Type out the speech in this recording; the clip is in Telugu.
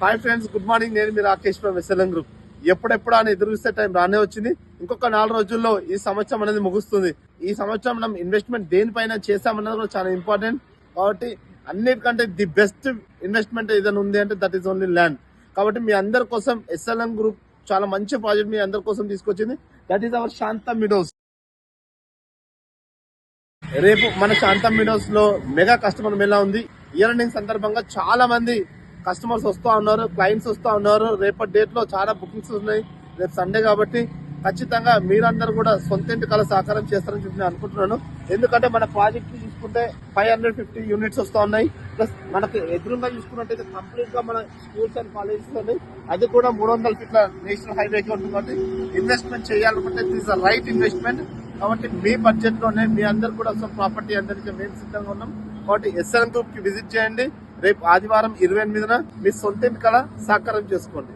Hi friends, good morning. నేను మీ రాకేష్ ఫ్రమ్ ఎస్ఎల్ఎం గ్రూప్. ఎప్పుడెప్పుడు అని ఎదురు చూస్తే టైం రానే వచ్చింది. ఇంకొక 4 రోజుల్లో ఈ సంవత్సరం అనేది ముగుస్తుంది. ఈ సంవత్సరం మనం ఇన్వెస్ట్మెంట్ దేనిపైన చేసామన్నది కూడా చాలా ఇంపార్టెంట్. కాబట్టి అన్నిటికంటే ది బెస్ట్ ఇన్వెస్ట్మెంట్ ఏదైనా ఉంది అంటే దట్ ఈస్ ఓన్లీ ల్యాండ్. కాబట్టి మీ అందరి కోసం ఎస్ఎల్ఎం గ్రూప్ చాలా మంచి ప్రాజెక్ట్ మీ అందరి కోసం తీసుకొచ్చింది. దట్ ఈస్ అవర్ శాంతం మీడోస్. రేపు మన శాంతం మీడోస్ లో మెగా కస్టమర్ మేళా ఉంది. ఇయర్ ఎండింగ్ సందర్భంగా చాలా మంది కస్టమర్స్ వస్తూ ఉన్నారు, క్లయింట్స్ వస్తూ ఉన్నారు. రేపటి డేట్ లో చాలా బుకింగ్స్ ఉన్నాయి. రేపు సండే కాబట్టి ఖచ్చితంగా మీరందరూ కూడా సొంత ఇంటి కళ సహకారం చేస్తారని చెప్పి నేను అనుకుంటున్నాను. ఎందుకంటే మన ప్రాజెక్ట్ చూసుకుంటే 550 యూనిట్స్ వస్తూ ఉన్నాయి. ప్లస్ మనకు ఎదురుగా చూసుకున్నట్టయితే కంప్లీట్ గా మన స్కూల్స్ అండ్ కాలేజెస్ ఉన్నాయి. అది కూడా 300 ఫీట్ల నేషనల్ హైవేకి ఉంటుంది. కాబట్టి ఇన్వెస్ట్మెంట్ చేయాలనుకుంటే దిస్ ఇస్ రైట్ ఇన్వెస్ట్మెంట్. కాబట్టి మీ బడ్జెట్ లోనే మీ అందరు కూడా ప్రాపర్టీ అందరికీ మేము సిద్ధంగా ఉన్నాం. కాబట్టి ఎస్ఎల్ఎం గ్రూప్ కి విజిట్ చేయండి. రేపు ఆదివారం 28న మీ సొంత ఇంటి కళ సాకారం చేసుకోండి.